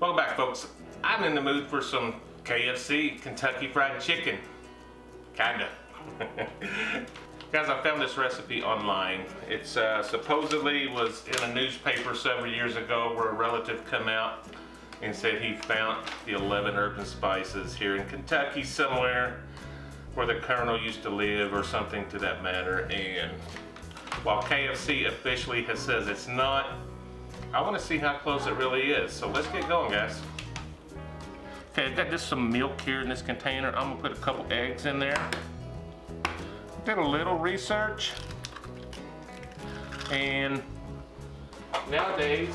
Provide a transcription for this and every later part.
Welcome back, folks. I'm in the mood for some KFC, Kentucky Fried Chicken. Kinda. Guys, I found this recipe online. It's supposedly was in a newspaper several years ago where a relative come out and said he found the 11 herbs and spices here in Kentucky somewhere where the Colonel used to live or something to that matter. And while KFC officially says it's not, I want to see how close it really is. So let's get going, guys. Okay, I've got just some milk here in this container. I'm gonna put a couple eggs in there. Did a little research, and nowadays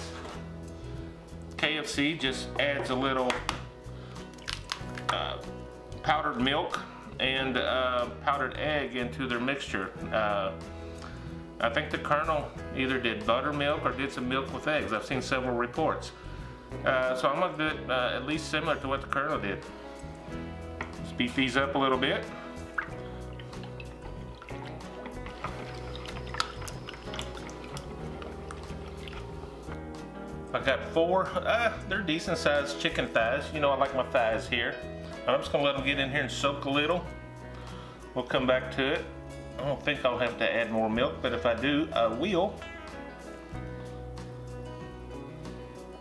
KFC just adds a little powdered milk and powdered egg into their mixture. I think the Colonel either did buttermilk or did some milk with eggs. I've seen several reports. So I'm gonna do it at least similar to what the Colonel did. Let's beat these up a little bit. I got four, they're decent sized chicken thighs. You know I like my thighs here. I'm just gonna let them get in here and soak a little. We'll come back to it. I don't think I'll have to add more milk, but if I do, I will.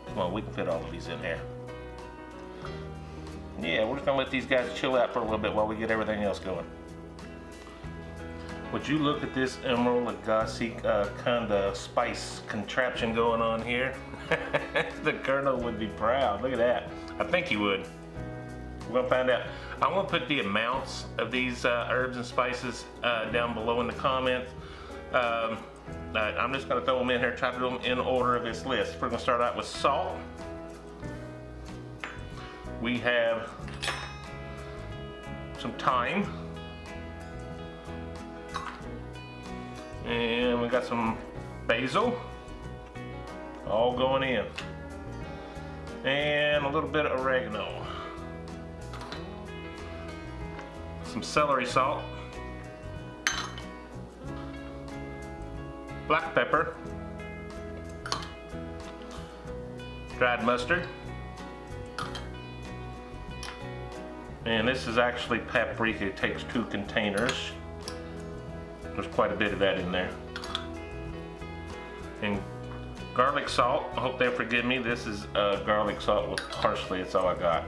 Come on, we can fit all of these in here. Yeah, we're just gonna let these guys chill out for a little bit while we get everything else going. Would you look at this Emeril Lagasse kind of spice contraption going on here? The Colonel would be proud. Look at that. I think he would. We're gonna find out. I'm gonna put the amounts of these herbs and spices down below in the comments. I'm just gonna throw them in here, try to do them in order of this list. We're gonna start out with salt. We have some thyme. And we got some basil. All going in. And a little bit of oregano. Some celery salt, black pepper, dried mustard, and this is actually paprika. It takes 2 containers. There's quite a bit of that in there. And garlic salt. I hope they'll forgive me. This is garlic salt with parsley. It's all I got.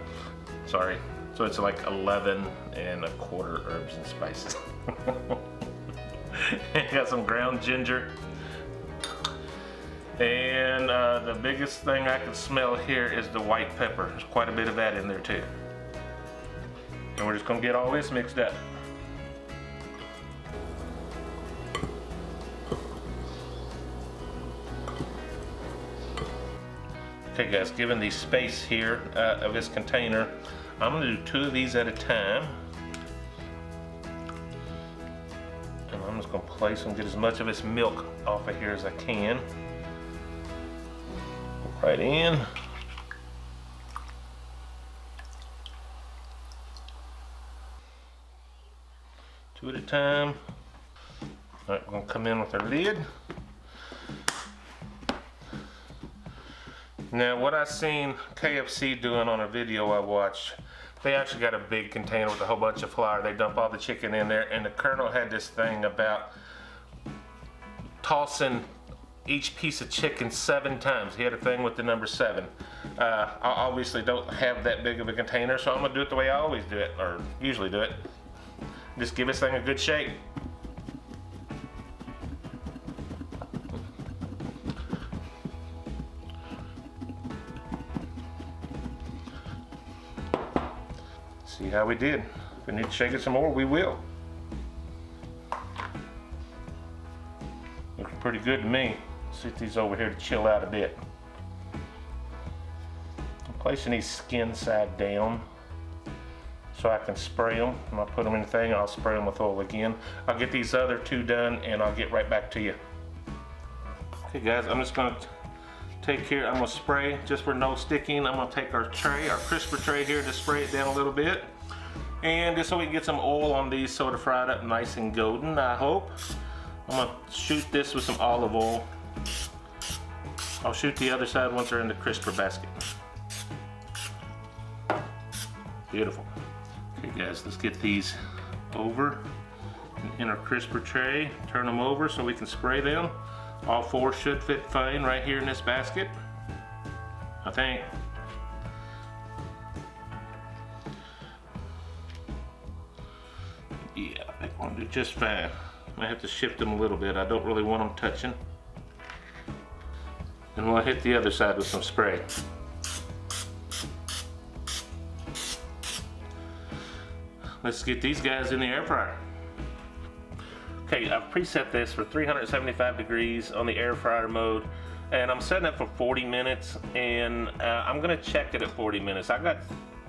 Sorry. So it's like 11 1/4 herbs and spices. Got some ground ginger. And the biggest thing I can smell here is the white pepper. There's quite a bit of that in there too. And we're just gonna get all this mixed up. Okay guys, given the space here of this container, I'm gonna do 2 of these at a time. And I'm just gonna place them, get as much of this milk off of here as I can. Right in. Two at a time. All right, we're gonna come in with our lid. Now what I seen KFC doing on a video I watched, they actually got a big container with a whole bunch of flour. They dump all the chicken in there, and the Colonel had this thing about tossing each piece of chicken 7 times. He had a thing with the number 7. I obviously don't have that big of a container, so I'm gonna do it the way I always do it, or usually do it. Just give this thing a good shake. See how we did. If we need to shake it some more, we will. Looking pretty good to me. Set these over here to chill out a bit. I'm placing these skin side down so I can spray them. When I put them in the thing, I'll spray them with oil again. I'll get these other 2 done and I'll get right back to you. Okay guys, I'm just gonna take care, I'm gonna spray just for no sticking. I'm gonna take our tray, our crisper tray here, to spray it down a little bit. And just so we can get some oil on these so to fry it up nice and golden, I hope. I'm gonna shoot this with some olive oil. I'll shoot the other side once they're in the crisper basket. Beautiful. Okay guys, let's get these over in our crisper tray. Turn them over so we can spray them. All 4 should fit fine right here in this basket, I think. Yeah, I think we'll do just fine. I have to shift them a little bit. I don't really want them touching. And we'll hit the other side with some spray. Let's get these guys in the air fryer. Okay, I've preset this for 375 degrees on the air fryer mode, and I'm setting it for 40 minutes, and I'm gonna check it at 40 minutes. I got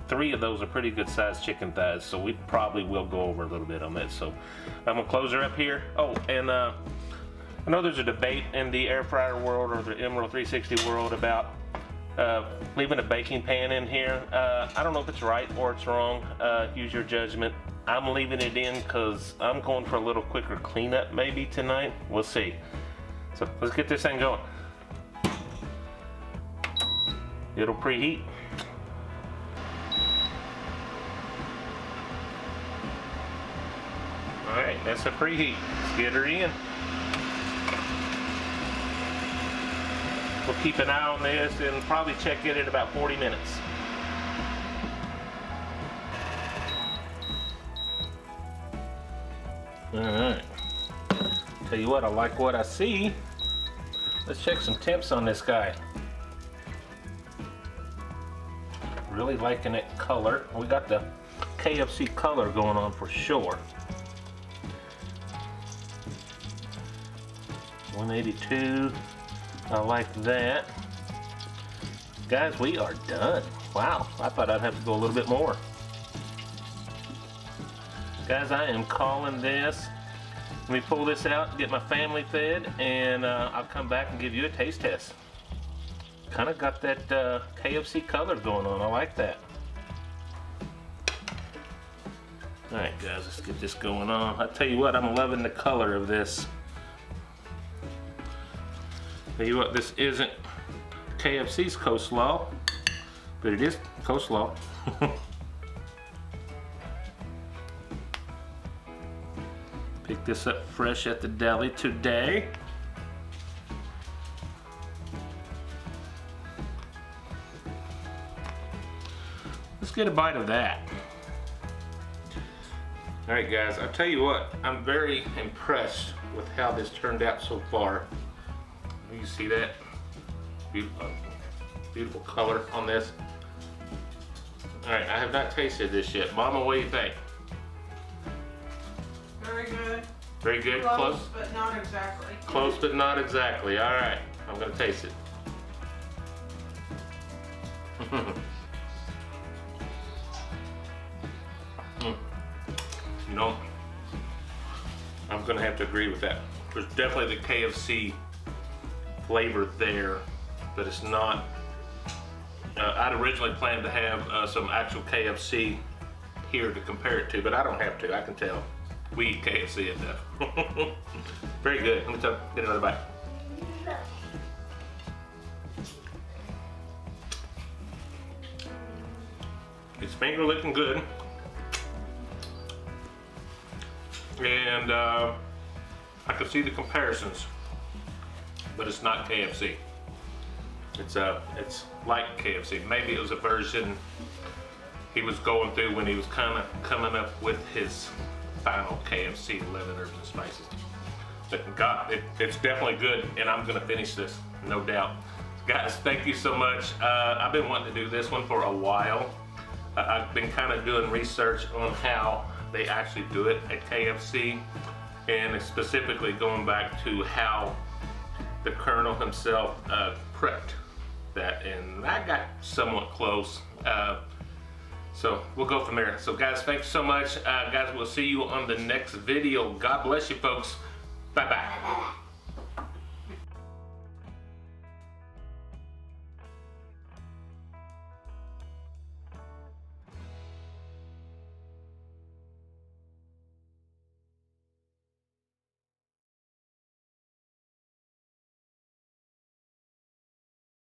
3 of those are pretty good sized chicken thighs, so we probably will go over a little bit on this. So I'm gonna close her up here. Oh, and I know there's a debate in the air fryer world or the Emeril 360 world about leaving a baking pan in here. I don't know if it's right or it's wrong. Use your judgment. I'm leaving it in because I'm going for a little quicker cleanup maybe tonight. We'll see. So let's get this thing going. It'll preheat. Alright, that's a preheat. Let's get her in. We'll keep an eye on this and probably check it in about 40 minutes. Alright. Tell you what, I like what I see. Let's check some temps on this guy. Really liking that color. We got the KFC color going on for sure. 182. I like that. Guys, we are done. Wow, I thought I'd have to go a little bit more. Guys, I am calling this. Let me pull this out, get my family fed, and I'll come back and give you a taste test. Kind of got that KFC color going on. I like that. Alright guys, let's get this going on. I tell you what, I'm loving the color of this. Tell you what, this isn't KFC's coleslaw, but it is coleslaw. Pick this up fresh at the deli today. Let's get a bite of that. All right guys, I'll tell you what, I'm very impressed with how this turned out so far. You see that? Beautiful color on this. All right, I have not tasted this yet. Mama, what do you think? Very good. Very good? Close, but not exactly. Close, but not exactly. All right, I'm gonna taste it. You know, I'm gonna have to agree with that. There's definitely the KFC flavor there, but it's not. I'd originally planned to have some actual KFC here to compare it to, but I don't have to. I can tell. We eat KFC enough. Very good. Let me get another bite. It's finger looking good. And I can see the comparisons, but it's not KFC. It's like KFC. Maybe it was a version he was going through when he was kind of coming up with his final KFC 11 herbs and spices. But God, it's definitely good, and I'm gonna finish this, no doubt. Guys, thank you so much. I've been wanting to do this one for a while. I've been kind of doing research on how they actually do it at KFC, and specifically going back to how the Colonel himself prepped that, and I got somewhat close. So we'll go from there. So guys, thanks so much. Guys, we'll see you on the next video. God bless you folks. Bye-bye.